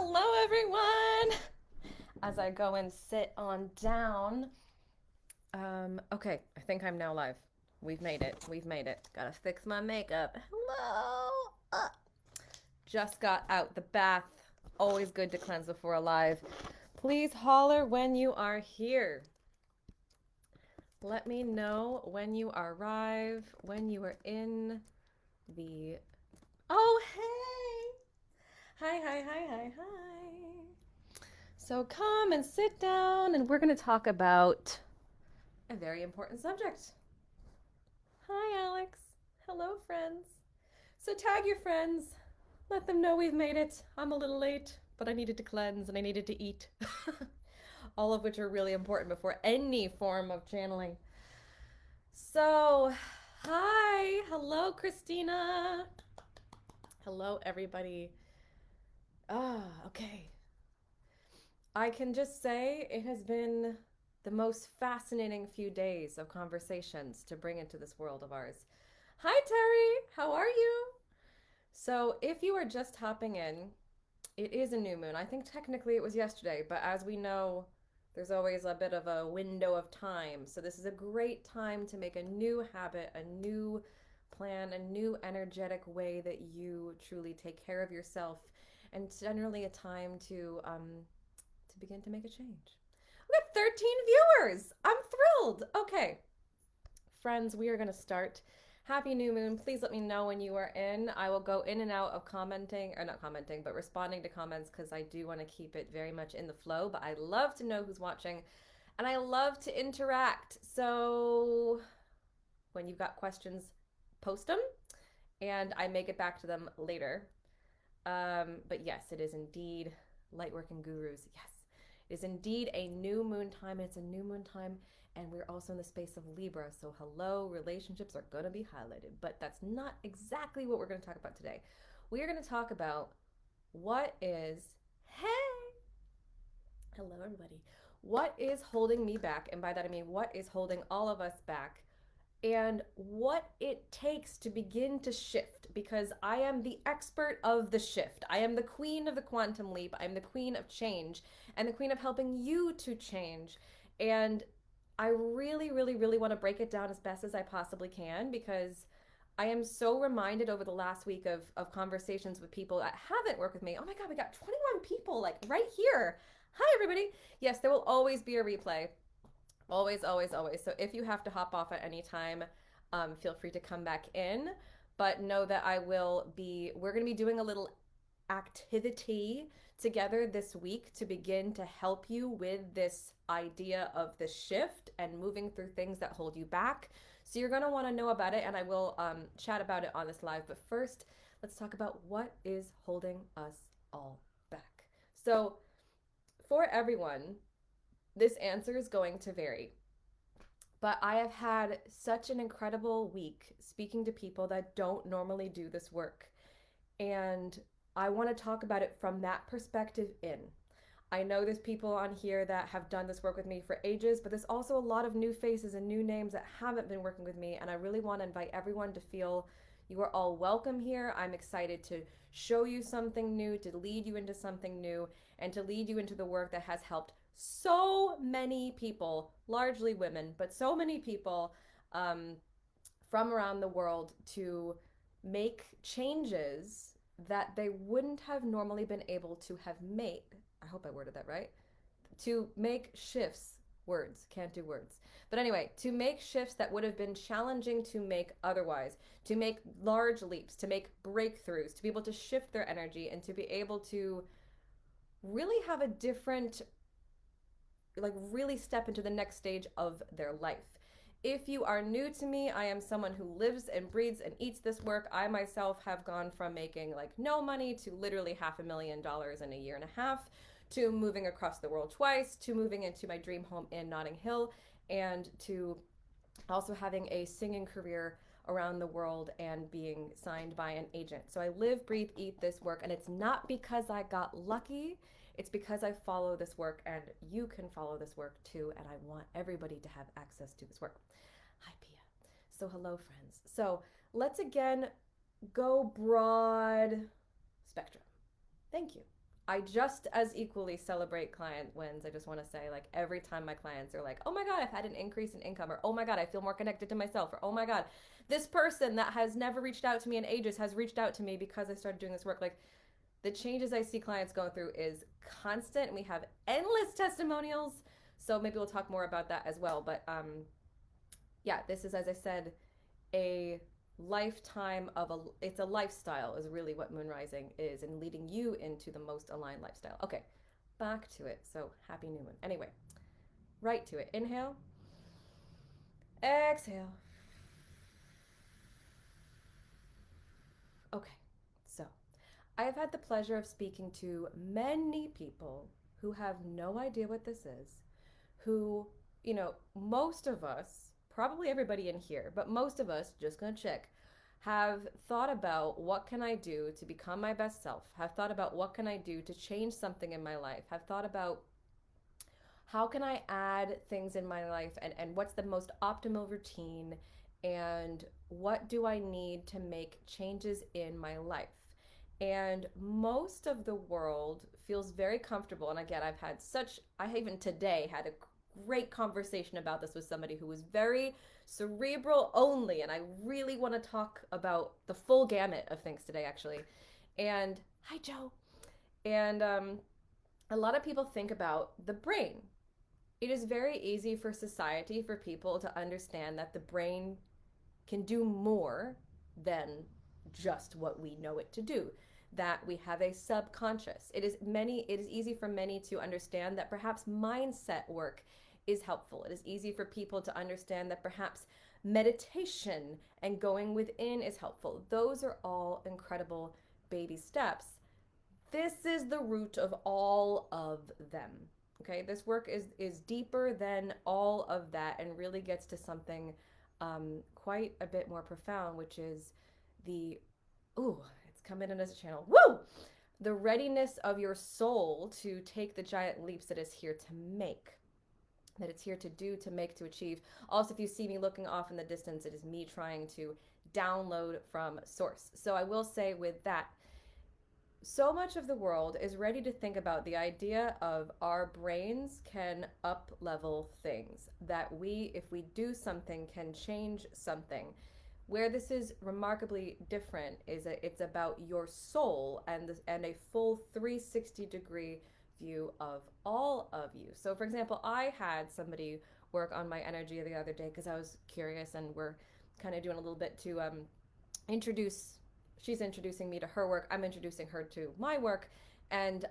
Hello, everyone. As I go and sit on down. Okay, I think I'm now live. We've made it. We've made it. Gotta fix my makeup. Hello. Just got out the bath. Always good to cleanse before a live. Please holler when you are here. Let me know when you arrive, when you are in the. Oh, hey. Hi, hi, hi, hi, hi. So come and sit down, and we're going to talk about a very important subject. Hi, Alex. Hello, friends. So tag your friends. Let them know we've made it. I'm a little late, but I needed to cleanse and I needed to eat. All of which are really important before any form of channeling. So, hi. Hello, Christina. Hello, everybody. Okay. I can just say it has been the most fascinating few days of conversations to bring into this world of ours. Hi, Terry. How are you? So, if you are just hopping in, it is a new moon. I think technically it was yesterday, but as we know, there's always a bit of a window of time. So, this is a great time to make a new habit, a new plan, a new energetic way that you truly take care of yourself, and generally a time to begin to make a change. We got 13 viewers. I'm thrilled. Okay, friends, we are going to start. Happy new moon. Please let me know when you are in. I will go in and out of commenting, or not commenting, but responding to comments because I do want to keep it very much in the flow. But I love to know who's watching and I love to interact. So when you've got questions, post them and I may get back to them later. But yes, it is indeed Lightworking Gurus. Yes, it is indeed a new moon time. It's a new moon time, and we're also in the space of Libra. So, hello, relationships are going to be highlighted, but that's not exactly what we're going to talk about today. We are going to talk about what is, hey, hello, everybody. What is holding me back? And by that I mean, what is holding all of us back and what it takes to begin to shift because I am the expert of the shift. I am the queen of the quantum leap. I'm the queen of change and the queen of helping you to change. And I really, really, really want to break it down as best as I possibly can because I am so reminded over the last week of conversations with people that haven't worked with me. Oh my God, we got 21 people like right here. Hi, everybody. Yes, there will always be a replay. Always, always, always. So if you have to hop off at any time, feel free to come back in. But know that we're going to be doing a little activity together this week to begin to help you with this idea of the shift and moving through things that hold you back. So you're going to want to know about it, and I will chat about it on this live. But first, let's talk about what is holding us all back. So, for everyone, this answer is going to vary. But I have had such an incredible week speaking to people that don't normally do this work. And I want to talk about it from that perspective in. I know there's people on here that have done this work with me for ages, but there's also a lot of new faces and new names that haven't been working with me. And I really want to invite everyone to feel you are all welcome here. I'm excited to show you something new, to lead you into something new, and to lead you into the work that has helped so many people, largely women, but so many people um, from around the world to make changes that they wouldn't have normally been able to have made. I hope I worded that right. To make shifts, words, can't do words. But anyway, to make shifts that would have been challenging to make otherwise, to make large leaps, to make breakthroughs, to be able to shift their energy and to be able to really have a different, like, really step into the next stage of their life. If you are new to me, I am someone who lives and breathes and eats this work. I myself have gone from making like no money to literally $500,000 in a year and a half, to moving across the world twice, to moving into my dream home in Notting Hill, and to also having a singing career around the world and being signed by an agent. So I live, breathe, eat this work, and it's not because I got lucky. It's because I follow this work, and you can follow this work too. And I want everybody to have access to this work. Hi, Pia. So, hello, friends. So, let's again go broad spectrum. Thank you. I just as equally celebrate client wins. I just want to say, like, every time my clients are like, oh my God, I've had an increase in income, or oh my God, I feel more connected to myself, or oh my God, this person that has never reached out to me in ages has reached out to me because I started doing this work. Like, the changes I see clients going through is constant, and we have endless testimonials. So maybe we'll talk more about that as well. But yeah, this is, as I said, a lifetime of it's a lifestyle is really what moon rising is, and leading you into the most aligned lifestyle. Okay, back to it. So happy new moon. Anyway, right to it. Inhale, exhale. Okay, so I have had the pleasure of speaking to many people who have no idea what this is, who, most of us, probably everybody in here, but most of us, just gonna check, have thought about what can I do to become my best self, have thought about what can I do to change something in my life, have thought about how can I add things in my life, and what's the most optimal routine, and what do I need to make changes in my life. And most of the world feels very comfortable. And again, I even today had a great conversation about this with somebody who was very cerebral only. And I really want to talk about the full gamut of things today, actually. And hi, Joe. And a lot of people think about the brain. It is very easy for society, for people to understand that the brain can do more than just what we know it to do, that we have a subconscious. It is easy for many to understand that perhaps mindset work is helpful. It is easy for people to understand that perhaps meditation and going within is helpful. Those are all incredible baby steps. This is the root of all of them. Okay, this work is deeper than all of that, and really gets to something quite a bit more profound, which is the it's coming in as a channel. Woo! The readiness of your soul to take the giant leaps that it's here to make, that it's here to do, to make, to achieve. Also, if you see me looking off in the distance, it is me trying to download from source. So I will say with that, so much of the world is ready to think about the idea of our brains can up level things, that we, if we do something, can change something. Where this is remarkably different is that it's about your soul, and a full 360-degree view of all of you. So for example, I had somebody work on my energy the other day because I was curious, and we're kind of doing a little bit to introduce. She's introducing me to her work, I'm introducing her to my work, and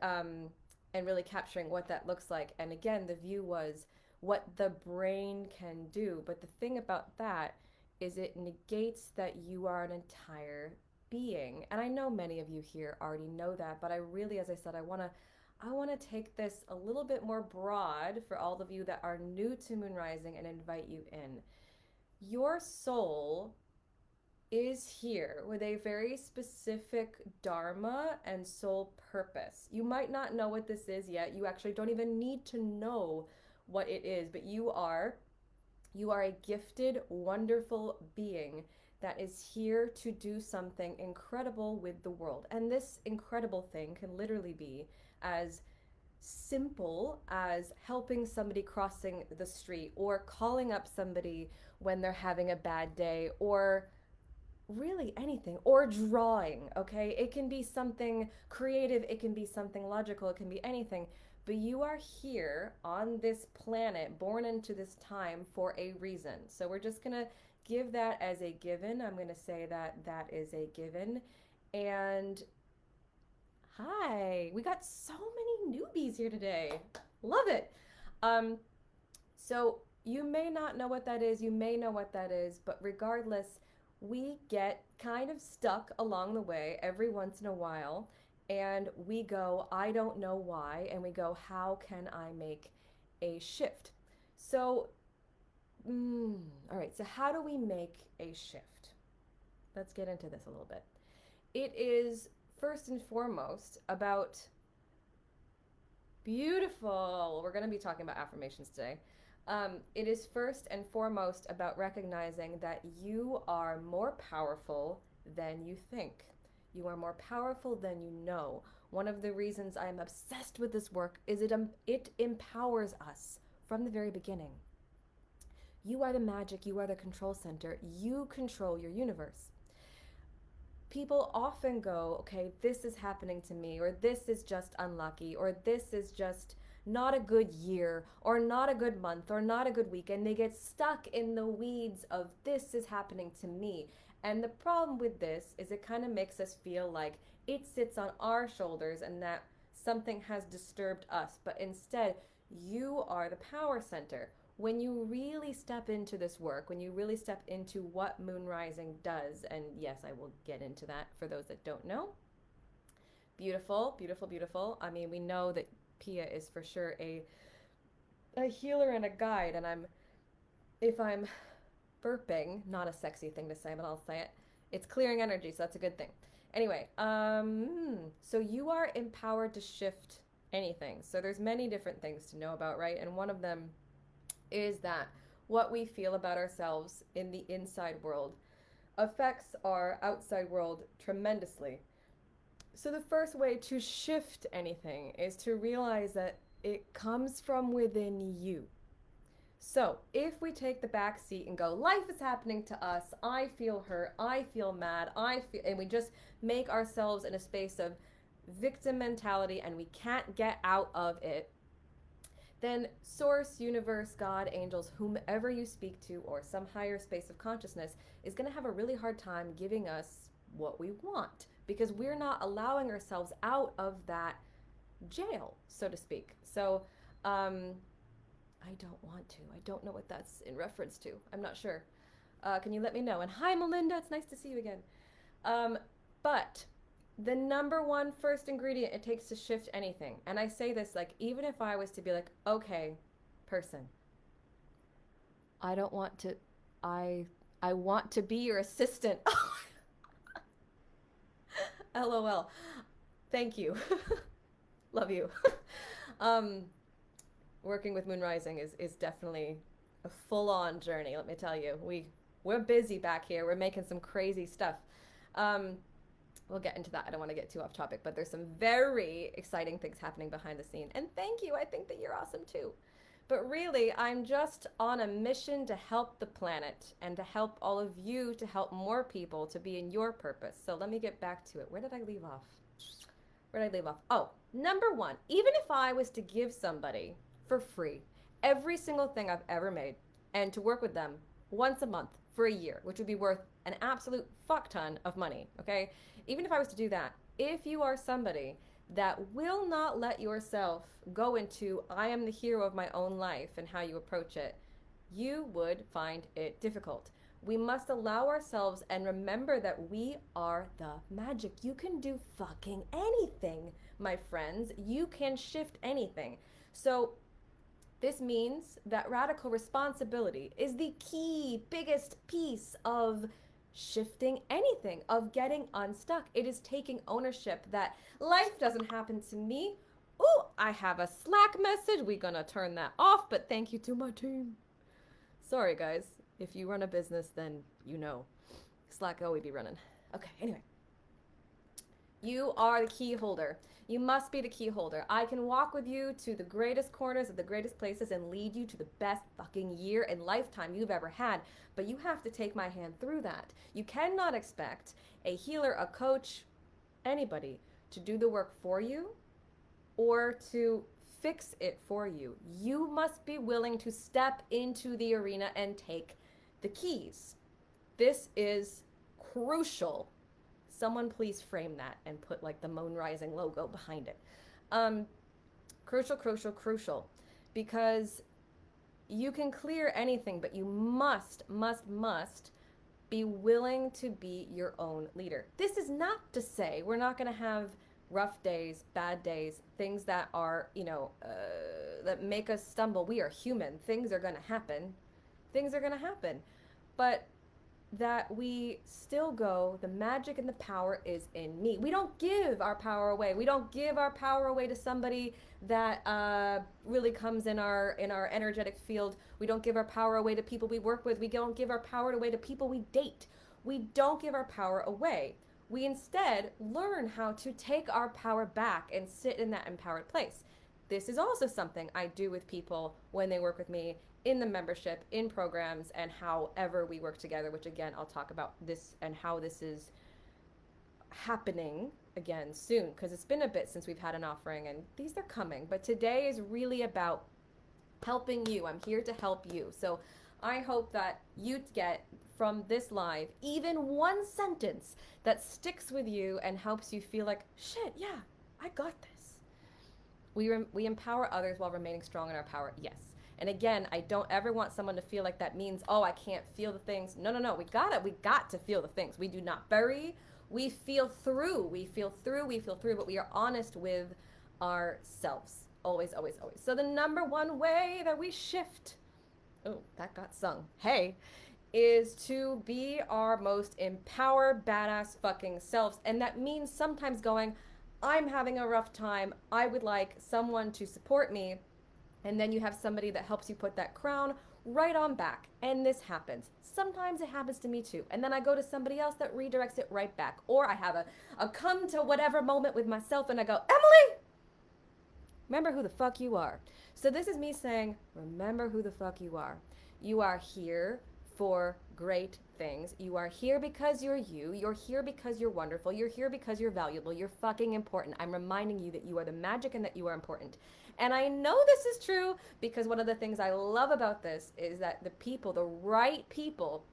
really capturing what that looks like. And again, the view was what the brain can do. But the thing about that is it negates that you are an entire being. And I know many of you here already know that, but I really, as I said, I want to take this a little bit more broad for all of you that are new to moon rising, and invite you in. Your soul is here with a very specific dharma and soul purpose. You might not know what this is yet. You actually don't even need to know what it is, but you are a gifted, wonderful being that is here to do something incredible with the world. And this incredible thing can literally be as simple as helping somebody crossing the street, or calling up somebody when they're having a bad day, or really anything, or drawing. Okay, it can be something creative, it can be something logical, it can be anything. But you are here on this planet, born into this time for a reason. So we're just gonna give that as a given. I'm gonna say that that is a given. And hi, we got so many newbies here today. Love it. So you may not know what that is, you may know what that is, but regardless, we get kind of stuck along the way every once in a while, and we go, I don't know why, and we go, how can I make a shift? So, all right, so how do we make a shift? Let's get into this a little bit. It is first and foremost about beautiful. We're going to be talking about affirmations today. It is first and foremost about recognizing that you are more powerful than you think. You are more powerful than you know. One of the reasons I am obsessed with this work is it empowers us from the very beginning. You are the magic, you are the control center, you control your universe. People often go, okay, this is happening to me, or this is just unlucky, or this is just not a good year, or not a good month, or not a good week, and they get stuck in the weeds of this is happening to me. And the problem with this is it kind of makes us feel like it sits on our shoulders and that something has disturbed us. But instead, you are the power center. When you really step into this work, when you really step into what moon rising does, and yes, I will get into that for those that don't know. Beautiful, beautiful, beautiful. I mean, we know that Pia is for sure a healer and a guide, and if I'm burping, not a sexy thing to say, but I'll say it. It's clearing energy, so that's a good thing. Anyway, so you are empowered to shift anything. So there's many different things to know about, right? And one of them is that what we feel about ourselves in the inside world affects our outside world tremendously. So, the first way to shift anything is to realize that it comes from within you. So, if we take the back seat and go, life is happening to us, I feel hurt, I feel mad, and we just make ourselves in a space of victim mentality and we can't get out of it, then source, universe, God, angels, whomever you speak to, or some higher space of consciousness is going to have a really hard time giving us what we want because we're not allowing ourselves out of that jail, so to speak. So, I don't want to. I don't know what that's in reference to. I'm not sure. Can you let me know? And hi, Melinda. It's nice to see you again. But the number one first ingredient it takes to shift anything, and I say this like even if I was to be like, okay, person, I don't want to, I want to be your assistant. LOL. Thank you. Love you. Working with Moon Rising is definitely a full-on journey, let me tell you. We're busy back here. We're making some crazy stuff. We'll get into that. I don't want to get too off topic, but there's some very exciting things happening behind the scene. And thank you. I think that you're awesome too. But really, I'm just on a mission to help the planet and to help all of you to help more people to be in your purpose. So let me get back to it. Where did I leave off? Oh, number one, even if I was to give somebody for free every single thing I've ever made and to work with them once a month for a year, which would be worth an absolute fuck ton of money, okay? Even if I was to do that, if you are somebody that will not let yourself go into I am the hero of my own life and how you approach it, you would find it difficult. We must allow ourselves and remember that we are the magic. You can do fucking anything, my friends. You can shift anything. So this means that radical responsibility is the key, biggest piece of shifting anything, of getting unstuck. It is taking ownership that life doesn't happen to me. Ooh, I have a Slack message. We're gonna turn that off, but thank you to my team. Sorry, guys. If you run a business, then you know. Slack always be running. Okay, anyway. You are the key holder. You must be the key holder. I can walk with you to the greatest corners of the greatest places and lead you to the best fucking year and lifetime you've ever had. But you have to take my hand through that. You cannot expect a healer, a coach, anybody to do the work for you or to fix it for you. You must be willing to step into the arena and take the keys. This is crucial. Someone please frame that and put like the Moon Rising logo behind it. Crucial, crucial, crucial. Because you can clear anything, but you must be willing to be your own leader. This is not to say we're not going to have rough days, bad days, things that are, that make us stumble. We are human. Things are going to happen. But that we still go, the magic and the power is in me. We don't give our power away. We don't give our power away to somebody that really comes in our energetic field. We don't give our power away to people we work with. We don't give our power away to people we date. We don't give our power away. We instead learn how to take our power back and sit in that empowered place. This is also something I do with people when they work with me in the membership, in programs, and however we work together, which again, I'll talk about this and how this is happening again soon because it's been a bit since we've had an offering and these are coming. But today is really about helping you. I'm here to help you. So I hope that you get from this live even one sentence that sticks with you and helps you feel like, shit, yeah, I got this. We empower others while remaining strong in our power. Yes. And again, I don't ever want someone to feel like that means, oh, I can't feel the things. No, no, no. We got to feel the things. We do not bury. We feel through. We feel through. We feel through, but we are honest with ourselves. Always, always, always. So the number one way that we shift, oh, that got sung. Hey, is to be our most empowered, badass fucking selves. And that means sometimes going, I'm having a rough time. I would like someone to support me. And then you have somebody that helps you put that crown right on back. And this happens. Sometimes it happens to me too. And then I go to somebody else that redirects it right back. Or I have a come to whatever moment with myself and I go, Emily, remember who the fuck you are. So this is me saying, remember who the fuck you are. You are here for great things. You are here because you're you. You're here because you're wonderful. You're here because you're valuable. You're fucking important. I'm reminding you that you are the magic and that you are important. And I know this is true because one of the things I love about this is that the people, the right people,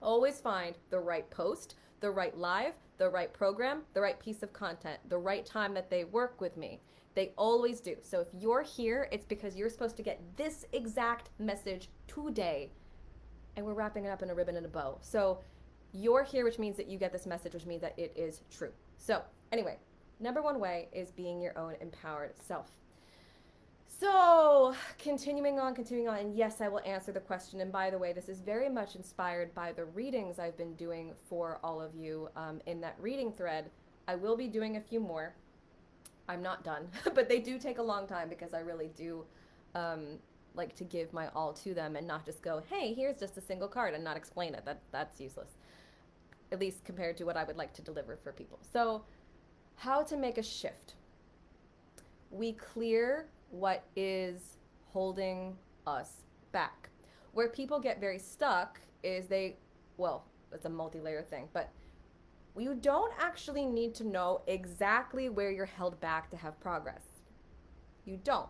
always find the right post, the right live, the right program, the right piece of content, the right time that they work with me. They always do. So if you're here, it's because you're supposed to get this exact message today. And we're wrapping it up in a ribbon and a bow. So you're here, which means that you get this message, which means that it is true. So anyway, number one way is being your own empowered self. So continuing on, and yes, I will answer the question. And by the way, this is very much inspired by the readings I've been doing for all of you in that reading thread. I will be doing a few more. I'm not done, but they do take a long time because I really do like to give my all to them and not just go, hey, here's just a single card and not explain it. That's useless, at least compared to what I would like to deliver for people. So how to make a shift. We clear what is holding us back. Where people get very stuck is it's a multi-layer thing, but you don't actually need to know exactly where you're held back to have progress. You don't.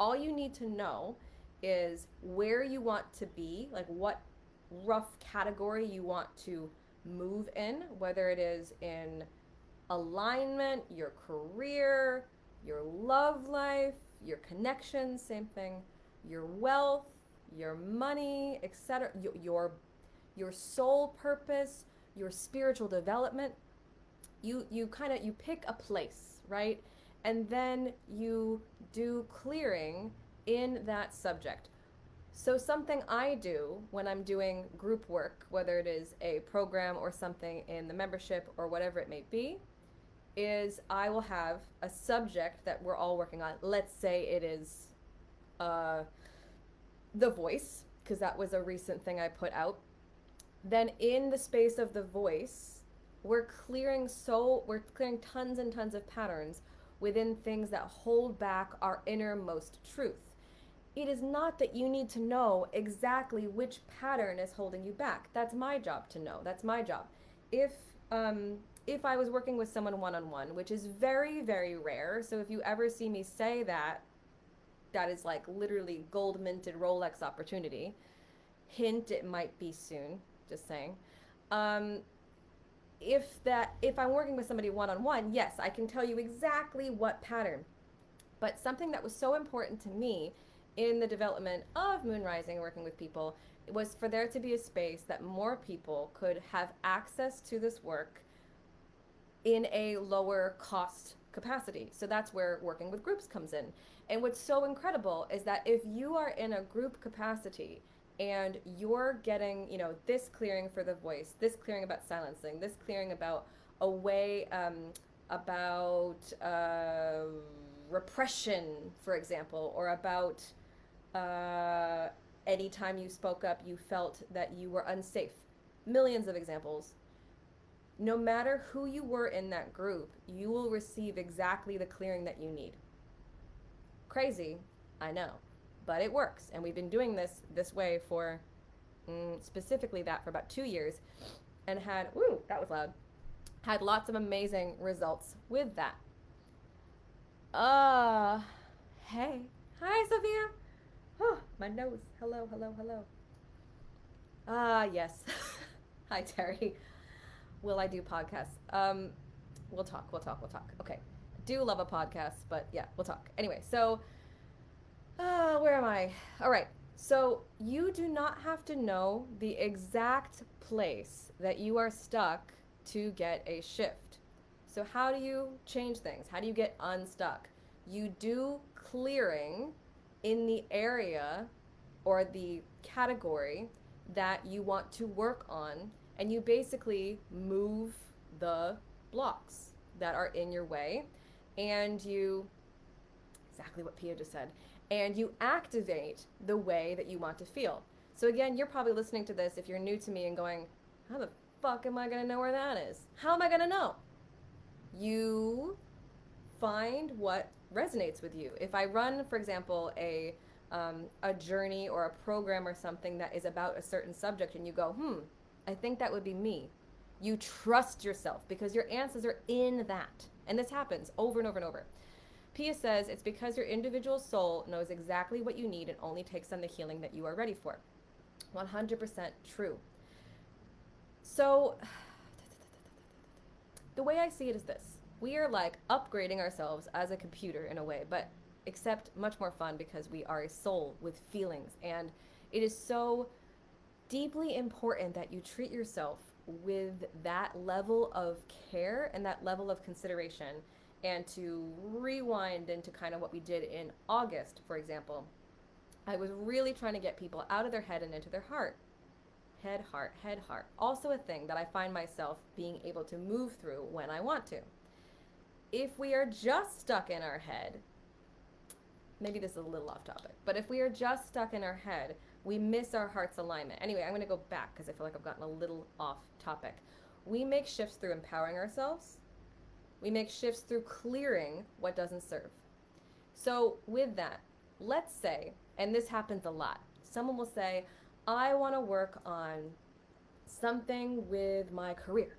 All you need to know is where you want to be, like what rough category you want to move in, whether it is in alignment, your career, your love life, your connections, same thing, your wealth, your money, etc., your soul purpose, your spiritual development. You pick a place, right? And then you do clearing in that subject. So something I do when I'm doing group work, whether it is a program or something in the membership or whatever it may be, is I will have a subject that we're all working on. Let's say it is The Voice, because that was a recent thing I put out. Then in the space of The Voice, we're clearing tons and tons of patterns within things that hold back our innermost truth. It is not that you need to know exactly which pattern is holding you back. That's my job to know. That's my job. If I was working with someone one-on-one, which is very, very rare, so if you ever see me say that, that is like literally gold minted Rolex opportunity. Hint, it might be soon, just saying. If I'm working with somebody one-on-one, yes, I can tell you exactly what pattern. But something that was so important to me in the development of Moonrising, working with people, was for there to be a space that more people could have access to this work in a lower cost capacity. So that's where working with groups comes in. And what's so incredible is that if you are in a group capacity and you're getting, this clearing for the voice, this clearing about silencing, this clearing about a way about repression, for example, or about anytime you spoke up, you felt that you were unsafe. Millions of examples. No matter who you were in that group, you will receive exactly the clearing that you need. Crazy, I know, but it works. And we've been doing this way for specifically that for about 2 years, and had, woo, that was loud, had lots of amazing results with that. Uh, hey. Hi, Sophia. Oh, my nose. Hello, hello, hello. Ah, yes. Hi, Terry. Will I do podcasts? We'll talk. Okay. Do love a podcast, but yeah, we'll talk. Anyway, so, where am I? All right. So, you do not have to know the exact place that you are stuck to get a shift. So, how do you change things? How do you get unstuck? You do clearing in the area or the category that you want to work on, and you basically move the blocks that are in your way, and you, exactly what Pia just said, and you activate the way that you want to feel. So again, you're probably listening to this if you're new to me and going, how the fuck am I going to know where that is? How am I going to know? You find what resonates with you. If I run, for example, a journey or a program or something that is about a certain subject, and you go, I think that would be me. You trust yourself because your answers are in that. And this happens over and over and over. Pia says it's because your individual soul knows exactly what you need and only takes on the healing that you are ready for. 100% true. So, the way I see it is this: we are like upgrading ourselves as a computer in a way, but except much more fun because we are a soul with feelings. And it is so deeply important that you treat yourself with that level of care and that level of consideration. And to rewind into kind of what we did in August, for example, I was really trying to get people out of their head and into their heart. Head, heart, head, heart. Also a thing that I find myself being able to move through when I want to. If we are just stuck in our head, maybe this is a little off topic, but if we are just stuck in our head, we miss our heart's alignment. Anyway, I'm going to go back because I feel like I've gotten a little off topic. We make shifts through empowering ourselves. We make shifts through clearing what doesn't serve. So with that, let's say, and this happens a lot, someone will say, I want to work on something with my career.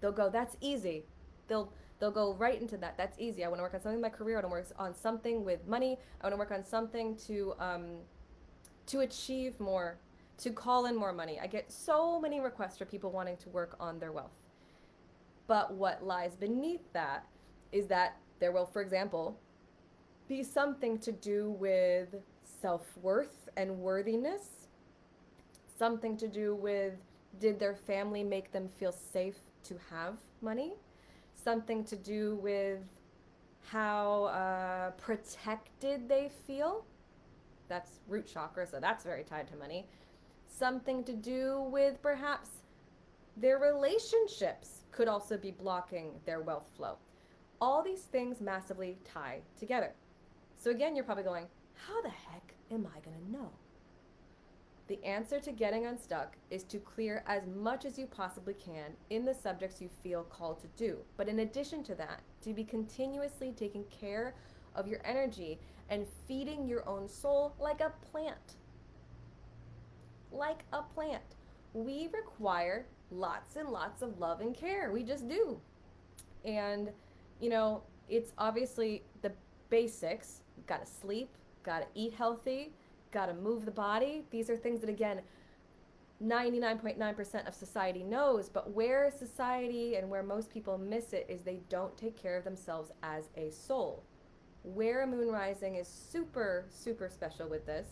They'll go, that's easy. They'll go right into that. That's easy. I want to work on something in my career. I want to work on something with money. I want to work on something to achieve more, to call in more money. I get so many requests for people wanting to work on their wealth. But what lies beneath that is that there will, for example, be something to do with self-worth and worthiness, something to do with, did their family make them feel safe to have money, something to do with how protected they feel. That's root chakra, so that's very tied to money. Something to do with perhaps their relationships could also be blocking their wealth flow. All these things massively tie together. So again, you're probably going, how the heck am I going to know? The answer to getting unstuck is to clear as much as you possibly can in the subjects you feel called to do. But in addition to that, to be continuously taking care of your energy and feeding your own soul like a plant. Like a plant. We require lots and lots of love and care. We just do. And, it's obviously the basics. You've got to sleep, got to eat healthy, got to move the body. These are things that, again, 99.9% of society knows, but where society and where most people miss it is they don't take care of themselves as a soul. Where a moon rising is super, super special with this.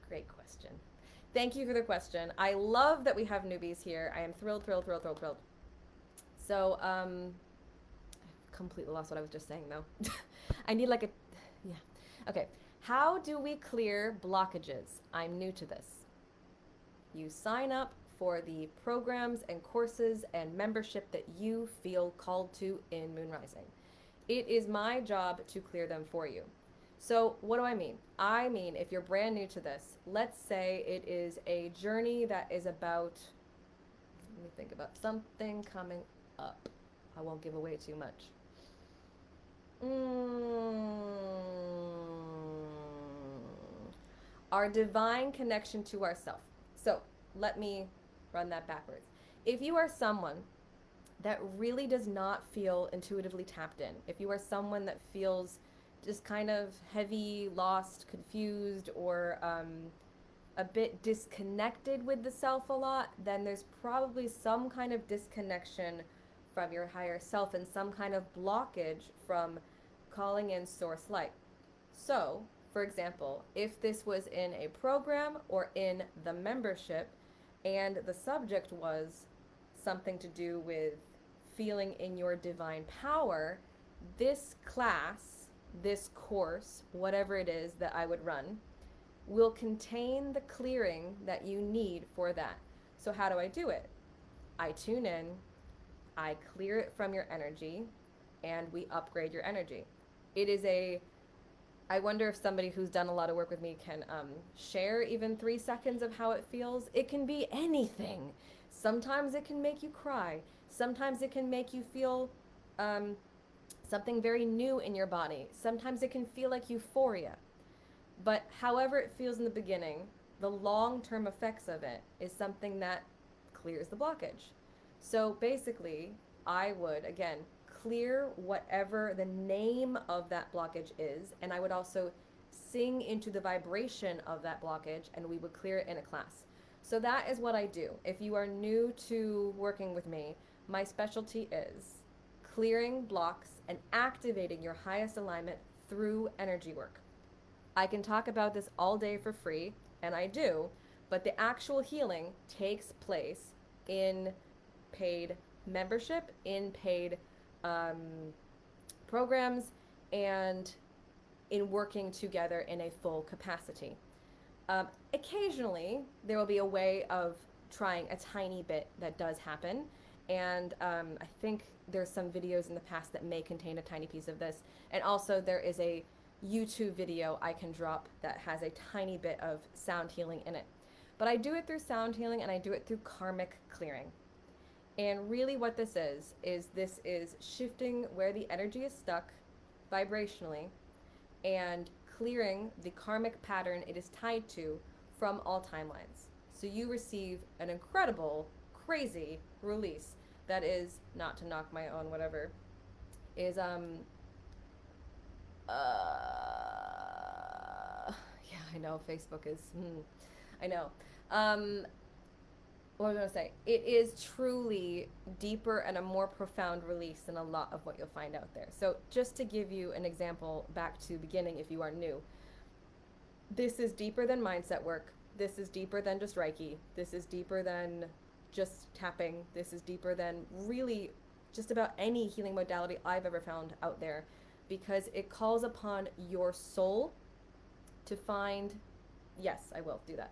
Great question. Thank you for the question. I love that we have newbies here. I am thrilled. So, I've completely lost what I was just saying though. I need yeah. Okay. How do we clear blockages? I'm new to this. You sign up for the programs and courses and membership that you feel called to in Moon Rising. It is my job to clear them for you. So what do I mean? I mean, if you're brand new to this, let's say it is a journey that is about Let me think about something coming up. I won't give away too much. Our divine connection to ourself. So let me run that backwards. If you are someone that really does not feel intuitively tapped in, if you are someone that feels just kind of heavy, lost, confused, or a bit disconnected with the self a lot, then there's probably some kind of disconnection from your higher self and some kind of blockage from calling in source light. So, for example, if this was in a program or in the membership and the subject was something to do with feeling in your divine power, this class, this course, whatever it is that I would run, will contain the clearing that you need for that. So, how do I do it? I tune in, I clear it from your energy, and we upgrade your energy. It is a I wonder if somebody who's done a lot of work with me can share even 3 seconds of how it feels. It can be anything. Sometimes it can make you cry. Sometimes it can make you feel um, something very new in your body. Sometimes it can feel like euphoria. But however it feels in the beginning, the long term effects of it is something that clears the blockage. So basically, I would, again, clear whatever the name of that blockage is, and I would also sing into the vibration of that blockage, and we would clear it in a class. So that is what I do. If you are new to working with me, my specialty is clearing blocks and activating your highest alignment through energy work. I can talk about this all day for free, and I do, but the actual healing takes place in paid membership, in paid programs, and in working together in a full capacity. Occasionally, there will be a way of trying a tiny bit that does happen, and I think there's some videos in the past that may contain a tiny piece of this, and also there is a YouTube video I can drop that has a tiny bit of sound healing in it. But I do it through sound healing and I do it through karmic clearing. And really what this is shifting where the energy is stuck vibrationally and clearing the karmic pattern it is tied to from all timelines. So you receive an incredible, crazy release that is, not to knock my own whatever, is yeah, I know Facebook is I know. What was I going to say? It is truly deeper and a more profound release than a lot of what you'll find out there. So, just to give you an example back to the beginning, if you are new, this is deeper than mindset work. This is deeper than just Reiki. This is deeper than just tapping. This is deeper than really just about any healing modality I've ever found out there because it calls upon your soul to find, yes, I will do that,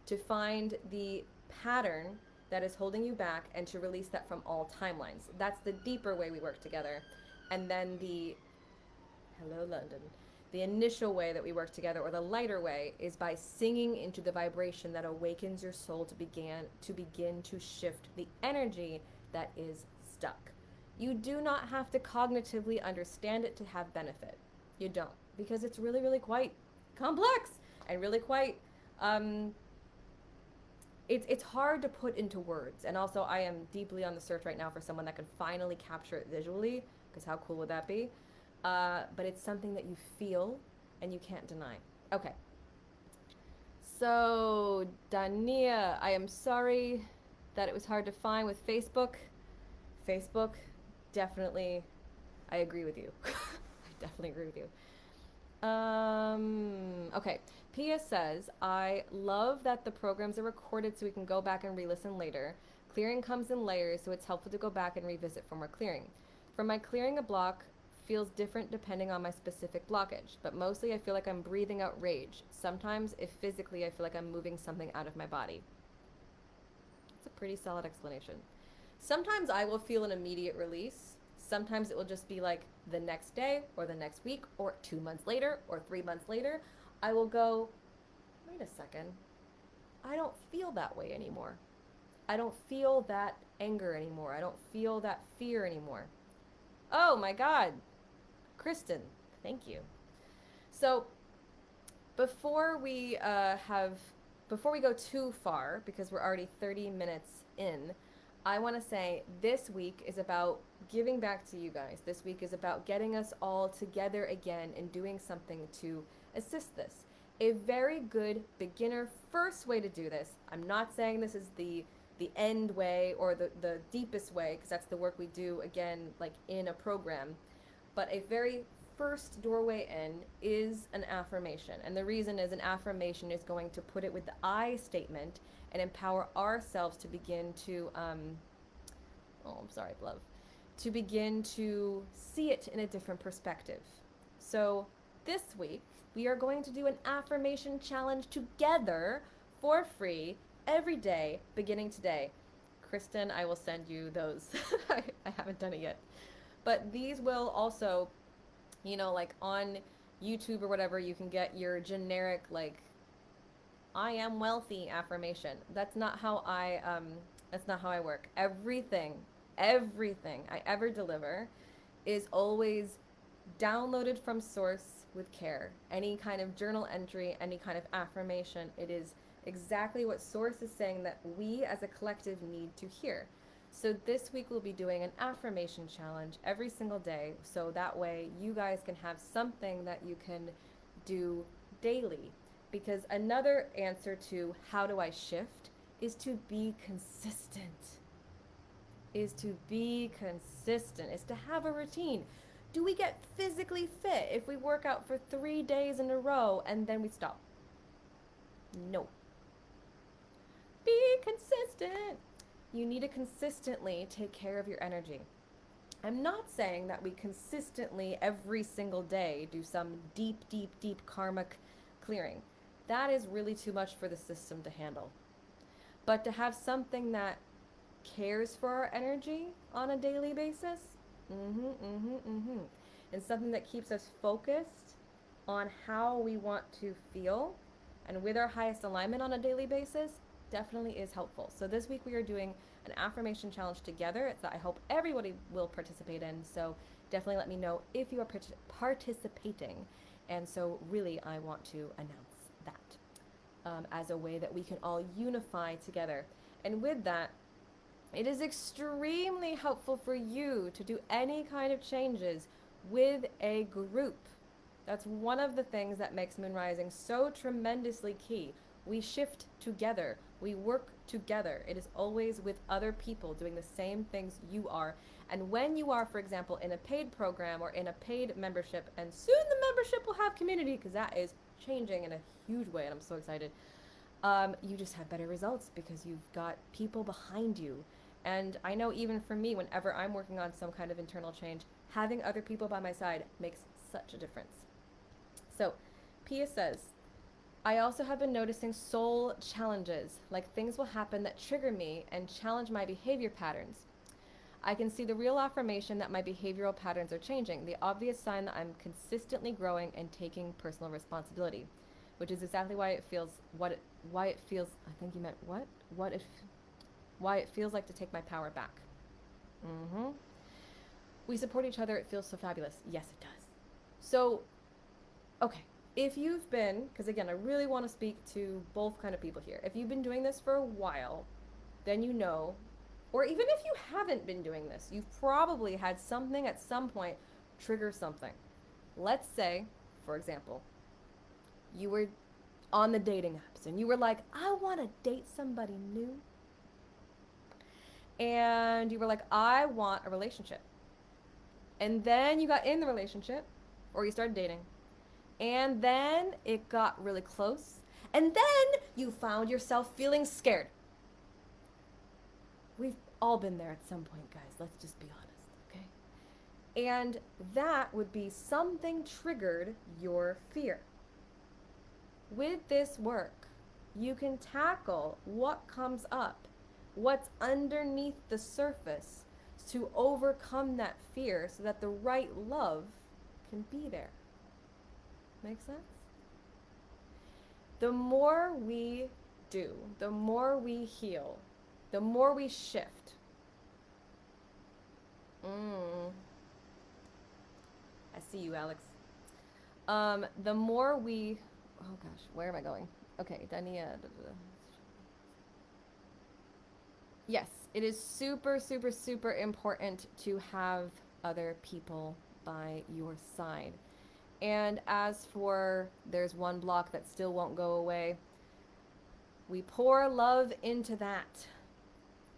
to find the pattern that is holding you back and to release that from all timelines. That's the deeper way we work together. And then hello London, the initial way that we work together, or the lighter way, is by singing into the vibration that awakens your soul to begin to shift the energy that is stuck. You do not have to cognitively understand it to have benefit. You don't, because it's really, really quite complex and really quite it's hard to put into words. And also I am deeply on the search right now for someone that can finally capture it visually, because how cool would that be? But it's something that you feel and you can't deny. Okay. So, Dania, I am sorry that it was hard to find with Facebook. Facebook, definitely, I agree with you. I definitely agree with you. Okay. Pia says, I love that the programs are recorded so we can go back and re-listen later. Clearing comes in layers, so it's helpful to go back and revisit for more clearing. For my clearing, a block feels different depending on my specific blockage, but mostly I feel like I'm breathing out rage. Sometimes, if physically, I feel like I'm moving something out of my body. It's a pretty solid explanation. Sometimes I will feel an immediate release. Sometimes it will just be like the next day or the next week or 2 months later or 3 months later. I will go, wait a second, I don't feel that way anymore. I don't feel that anger anymore. I don't feel that fear anymore. Oh my God, Kristen, thank you. So before we before we go too far, because we're already 30 minutes in, I want to say this week is about giving back to you guys. This week is about getting us all together again and doing something to assist this. A very good beginner first way to do this. I'm not saying this is the end way or the deepest way, because that's the work we do again like in a program, but a very first doorway in is an affirmation. And the reason is an affirmation is going to put it with the I statement and empower ourselves to begin to, oh, I'm sorry, love, to begin to see it in a different perspective. So this week, we are going to do an affirmation challenge together for free every day, beginning today. Kristen, I will send you those. I haven't done it yet. But these will also, like on YouTube or whatever, you can get your generic, like, I am wealthy affirmation. That's not how I work. Everything I ever deliver is always downloaded from source with care. Any kind of journal entry, any kind of affirmation, it is exactly what source is saying that we as a collective need to hear. So this week we'll be doing an affirmation challenge every single day, so that way you guys can have something that you can do daily. Because another answer to how do I shift is to be consistent. Is to be consistent, is to have a routine. Do we get physically fit if we work out for 3 days in a row and then we stop? No. Be consistent. You need to consistently take care of your energy. I'm not saying that we consistently every single day do some deep, deep, deep karmic clearing. That is really too much for the system to handle. But to have something that cares for our energy on a daily basis, and something that keeps us focused on how we want to feel and with our highest alignment on a daily basis, definitely is helpful. So this week we are doing an affirmation challenge together. It's that I hope everybody will participate in. So definitely let me know if you are participating. And so really I want to announce that as a way that we can all unify together. And with that, it is extremely helpful for you to do any kind of changes with a group. That's one of the things that makes Moon Rising so tremendously key. We shift together. We work together. It is always with other people doing the same things you are. And when you are, for example, in a paid program or in a paid membership, and soon the membership will have community because that is changing in a huge way, and I'm so excited. You just have better results because you've got people behind you. And I know even for me, whenever I'm working on some kind of internal change, having other people by my side makes such a difference. So, Pia says, I also have been noticing soul challenges, like things will happen that trigger me and challenge my behavior patterns. I can see the real affirmation that my behavioral patterns are changing, the obvious sign that I'm consistently growing and taking personal responsibility, which is exactly why it feels why it feels, I think you meant why it feels like to take my power back. We support each other, it feels so fabulous. Yes, it does. So, okay, if you've been, because again, I really want to speak to both kind of people here. If you've been doing this for a while, then you know, or even if you haven't been doing this, you've probably had something at some point trigger something. Let's say, for example, you were on the dating apps and you were like, I want to date somebody new. And you were like, I want a relationship. And then you got in the relationship, or you started dating, and then it got really close, and then you found yourself feeling scared. We've all been there at some point, guys. Let's just be honest, okay? And that would be something triggered your fear. With this work, you can tackle what comes up, what's underneath the surface, to overcome that fear so that the right love can be there. Make sense? The more we do, the more we heal, the more we shift, Mm, I see you, Alex. The more we, oh gosh, where am I going? Okay, Dania. Da, da, da. Yes, it is super, super, super important to have other people by your side. And as for there's one block that still won't go away, we pour love into that.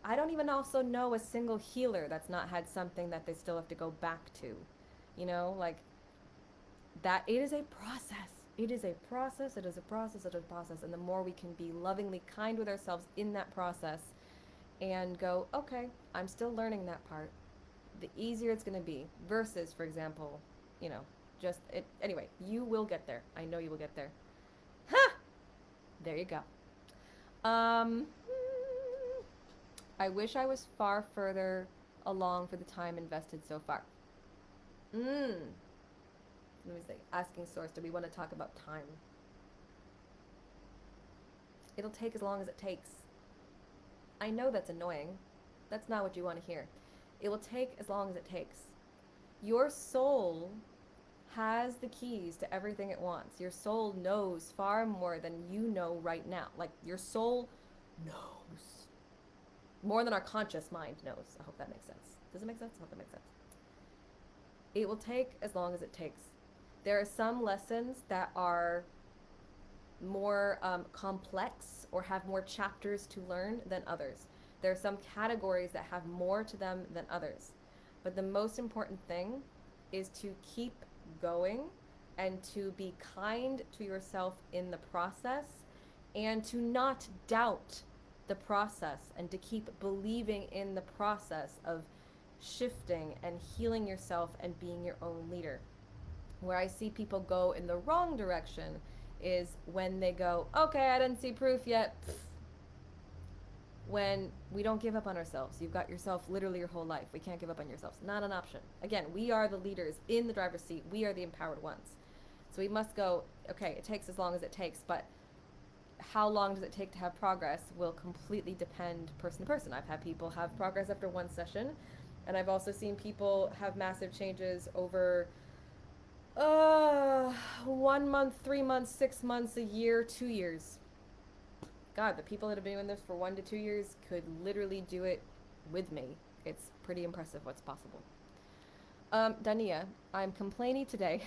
I don't even also know a single healer that's not had something that they still have to go back to. You know, like that it is a process. It is a process, it is a process, it is a process. And the more we can be lovingly kind with ourselves in that process and go, okay, I'm still learning that part, the easier it's going to be. Versus, for example, you know, just it. Anyway, you will get there. I know you will get there. Ha! There you go. Um, I wish I was far further along for the time invested so far. Let me say, asking source, do we want to talk about time? It'll take as long as it takes. I know that's annoying. That's not what you want to hear. It will take as long as it takes. Your soul has the keys to everything it wants. Your soul knows far more than you know right now. Like, your soul knows more than our conscious mind knows. I hope that makes sense. Does it make sense? I hope that makes sense. It will take as long as it takes. There are some lessons that are more complex or have more chapters to learn than others. There are some categories that have more to them than others. But the most important thing is to keep going and to be kind to yourself in the process and to not doubt the process and to keep believing in the process of shifting and healing yourself and being your own leader. Where I see people go in the wrong direction is when they go, okay, I didn't see proof yet. When we don't give up on ourselves. You've got yourself literally your whole life. We can't give up on yourselves. Not an option. Again, we are the leaders in the driver's seat. We are the empowered ones. So we must go, okay, it takes as long as it takes, but how long does it take to have progress will completely depend person to person. I've had people have progress after one session, and I've also seen people have massive changes over 1 month, 3 months, 6 months, a year, 2 years. God, the people that have been doing this for 1 to 2 years could literally do it with me. It's pretty impressive what's possible. Dania, I'm complaining today.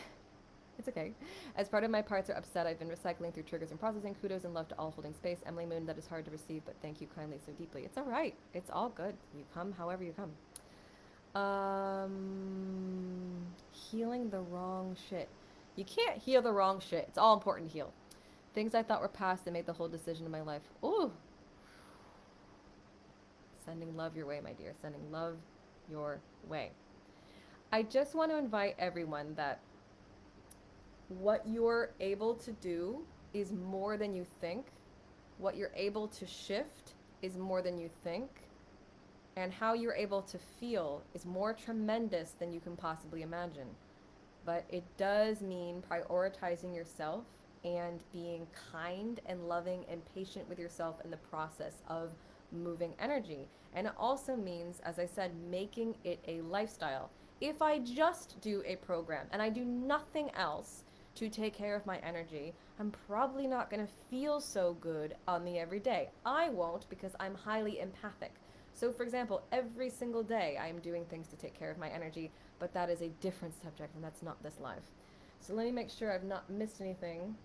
It's okay. As part of my parts are upset, I've been recycling through triggers and processing. Kudos and love to all holding space. Emily Moon, that is hard to receive, but thank you kindly so deeply. It's all right. It's all good. You come however you come. Healing the wrong shit. You can't heal the wrong shit. It's all important to heal. Things I thought were past that made the whole decision in my life. Ooh. Sending love your way, my dear. Sending love your way. I just want to invite everyone that what you're able to do is more than you think. What you're able to shift is more than you think. And how you're able to feel is more tremendous than you can possibly imagine. But it does mean prioritizing yourself and being kind and loving and patient with yourself in the process of moving energy. And it also means, as I said, making it a lifestyle. If I just do a program and I do nothing else to take care of my energy, I'm probably not going to feel so good on the everyday. I won't because I'm highly empathic. So, for example, every single day I am doing things to take care of my energy, but that is a different subject and that's not this live. So let me make sure I've not missed anything.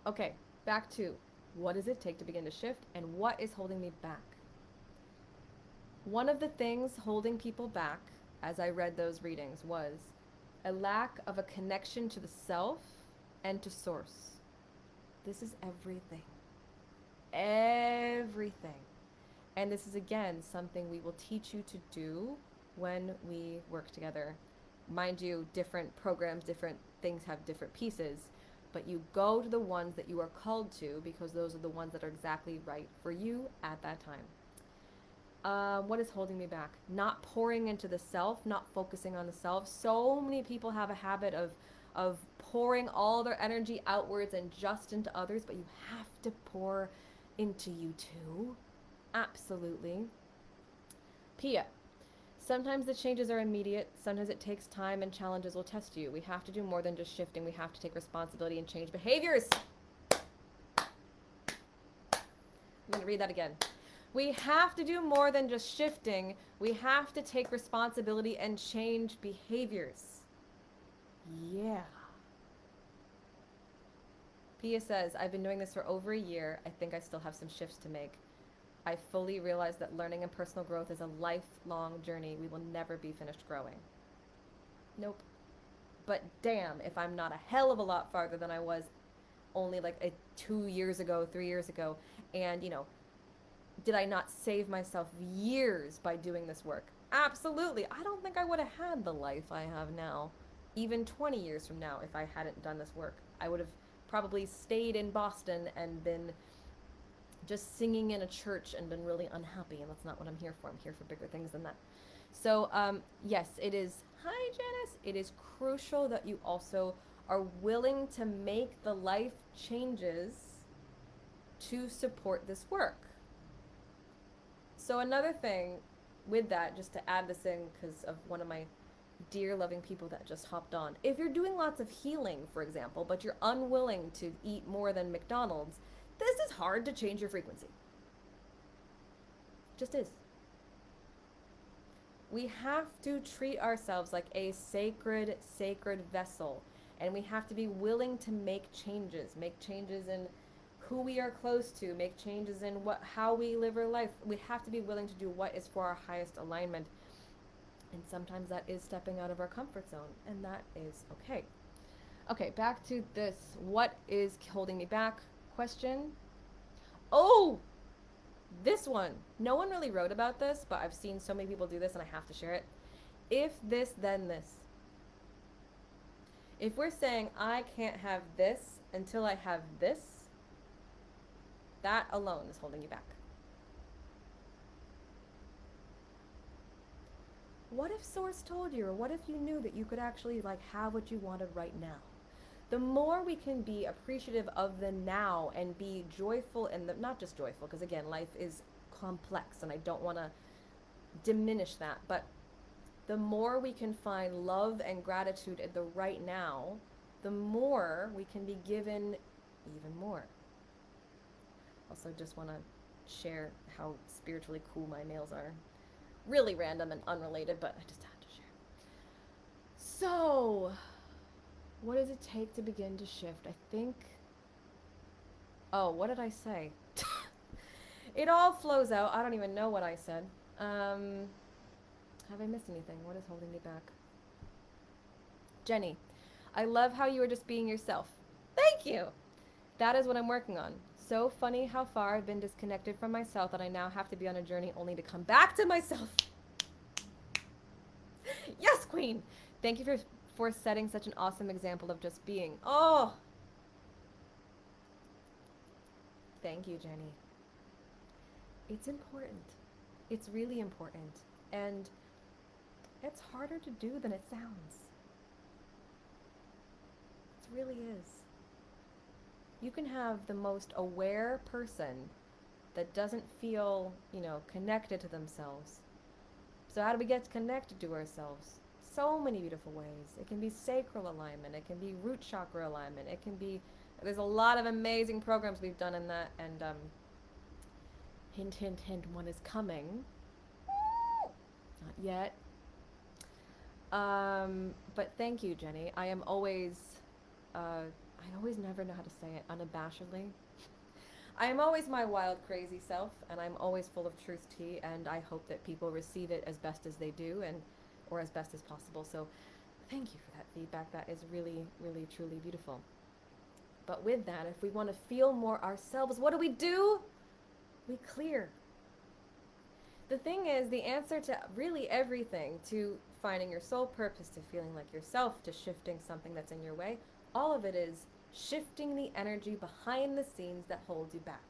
Okay. Back to what does it take to begin to shift and what is holding me back? One of the things holding people back, as I read those readings, was a lack of a connection to the self and to source. This is everything. Everything. And this is, again, something we will teach you to do when we work together. Mind you, different programs, different things have different pieces, but you go to the ones that you are called to because those are the ones that are exactly right for you at that time. What is holding me back? Not pouring into the self, not focusing on the self. So many people have a habit of pouring all their energy outwards and just into others, but you have to pour into you too. Absolutely. Pia, Sometimes the changes are immediate, sometimes it takes time and challenges will test you. We have to do more than just shifting, we have to take responsibility and change behaviors. I'm going to read that again. We have to do more than just shifting, we have to take responsibility and change behaviors. Yeah. Pia says, I've been doing this for over a year. I think I still have some shifts to make. I fully realize that learning and personal growth is a lifelong journey. We will never be finished growing. Nope. But damn, if I'm not a hell of a lot farther than I was only like 2 years ago, 3 years ago. And, did I not save myself years by doing this work? Absolutely. I don't think I would have had the life I have now, even 20 years from now, if I hadn't done this work. I would have probably stayed in Boston and been just singing in a church and been really unhappy, and that's not what I'm here for. I'm here for bigger things than that. So, yes, it is. Hi, Janice. It is crucial that you also are willing to make the life changes to support this work. So another thing with that, just to add this in because of one of my dear loving people that just hopped on. If you're doing lots of healing, for example, but you're unwilling to eat more than McDonald's, this is hard to change your frequency. Just is. We have to treat ourselves like a sacred vessel, and we have to be willing to make changes in who we are close to, make changes in how we live our life. We have to be willing to do what is for our highest alignment. And sometimes that is stepping out of our comfort zone, and that is okay. Okay, back to this. What is holding me back? Question. Oh, this one. No one really wrote about this, but I've seen so many people do this and I have to share it. If this, then this. If we're saying I can't have this until I have this, that alone is holding you back. What if Source told you, or what if you knew that you could actually have what you wanted right now? The more we can be appreciative of the now and be joyful, and not just joyful, because again, life is complex and I don't want to diminish that, but the more we can find love and gratitude in the right now, the more we can be given even more. Also, just want to share how spiritually cool my nails are. Really random and unrelated, but I just had to share. So, what does it take to begin to shift? I think... Oh, what did I say? It all flows out. I don't even know what I said. Have I missed anything? What is holding me back? Jenny, I love how you are just being yourself. Thank you! That is what I'm working on. So funny how far I've been disconnected from myself that I now have to be on a journey only to come back to myself. Yes, Queen! Thank you for setting such an awesome example of just being. Oh! Thank you, Jenny. It's important. It's really important. And it's harder to do than it sounds. It really is. You can have the most aware person that doesn't feel, connected to themselves. So how do we get connected to ourselves? So many beautiful ways. It can be sacral alignment. It can be root chakra alignment. It can be... There's a lot of amazing programs we've done in that. And hint, hint, hint, one is coming. Not yet. But thank you, Jenny. I am always... I always never know how to say it unabashedly. I am always my wild, crazy self, and I'm always full of truth tea, and I hope that people receive it as best as they do, or as best as possible. So thank you for that feedback. That is really, really, truly beautiful. But with that, if we want to feel more ourselves, what do? We clear. The thing is, the answer to really everything, to finding your soul purpose, to feeling like yourself, to shifting something that's in your way, all of it is shifting the energy behind the scenes that holds you back.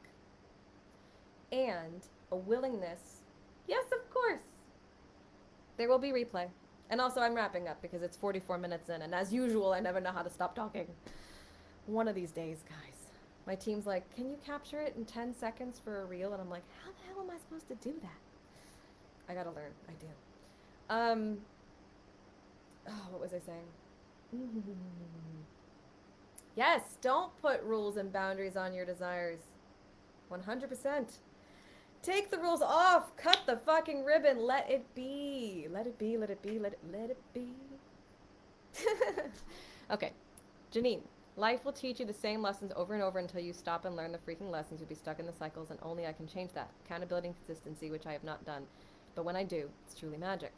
And a willingness, yes, of course. There will be replay. And also I'm wrapping up because it's 44 minutes in, and as usual, I never know how to stop talking. One of these days, guys. My team's like, can you capture it in 10 seconds for a reel? And I'm like, how the hell am I supposed to do that? I gotta learn. I do. Um, oh, what was I saying? Yes, don't put rules and boundaries on your desires. 100%. Take the rules off. Cut the fucking ribbon. Let it be. Let it be. Let it be. Let it be. Okay, Janine. Life will teach you the same lessons over and over until you stop and learn the freaking lessons. You'll be stuck in the cycles, and only I can change that. Accountability and consistency, which I have not done. But when I do, it's truly magic.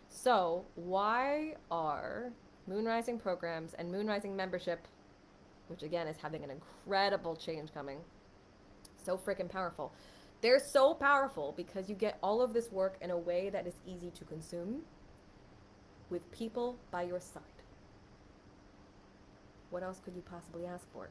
So, why are Moonrising programs and Moonrising membership, which again is having an incredible change coming, so freaking powerful? They're so powerful because you get all of this work in a way that is easy to consume with people by your side. What else could you possibly ask for?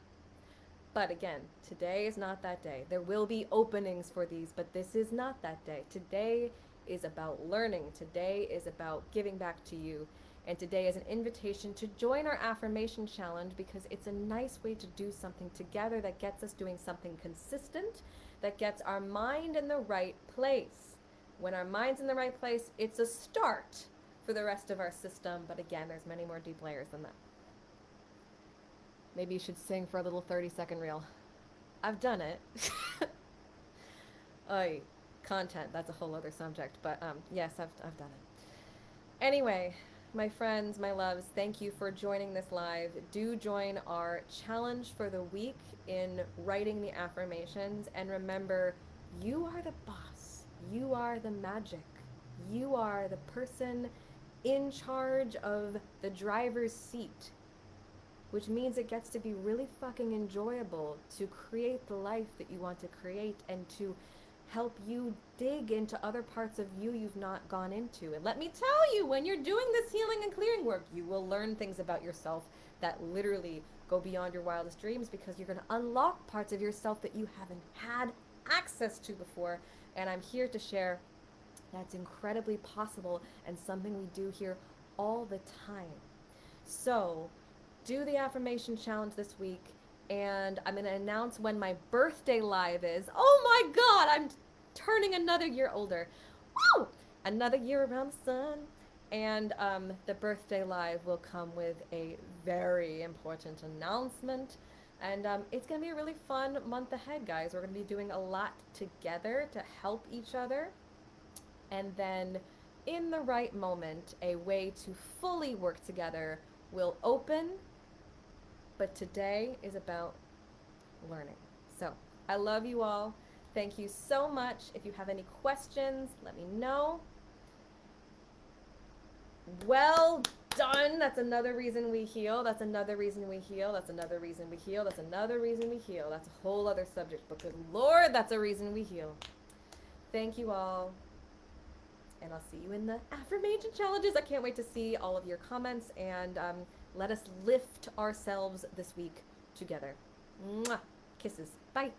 But again, today is not that day. There will be openings for these, but this is not that day. Today is about learning. Today is about giving back to you. And today is an invitation to join our affirmation challenge because it's a nice way to do something together that gets us doing something consistent, that gets our mind in the right place. When our mind's in the right place, it's a start for the rest of our system. But again, there's many more deep layers than that. Maybe you should sing for a little 30-second reel. I've done it. Oy, content, that's a whole other subject. But yes, I've done it. Anyway, my friends, my loves, thank you for joining this live. Do join our challenge for the week in writing the affirmations. And remember, you are the boss. You are the magic. You are the person in charge of the driver's seat, which means it gets to be really fucking enjoyable to create the life that you want to create and to help you dig into other parts of you you've not gone into. And let me tell you, when you're doing this healing and clearing work, you will learn things about yourself that literally go beyond your wildest dreams because you're going to unlock parts of yourself that you haven't had access to before. And I'm here to share that's incredibly possible and something we do here all the time. So, do the affirmation challenge this week, and I'm going to announce when my birthday live is. Oh my god, I'm turning another year older. Woo! Another year around the sun. And the birthday live will come with a very important announcement. And it's going to be a really fun month ahead, guys. We're going to be doing a lot together to help each other. And then, in the right moment, a way to fully work together will open. But today is about learning. So, I love you all. Thank you so much. If you have any questions, let me know. Well done. That's another reason we heal. That's another reason we heal. That's another reason we heal. That's another reason we heal. That's a whole other subject. But good Lord, that's a reason we heal. Thank you all. And I'll see you in the affirmation challenges. I can't wait to see all of your comments, and let us lift ourselves this week together. Mwah. Kisses. Bye.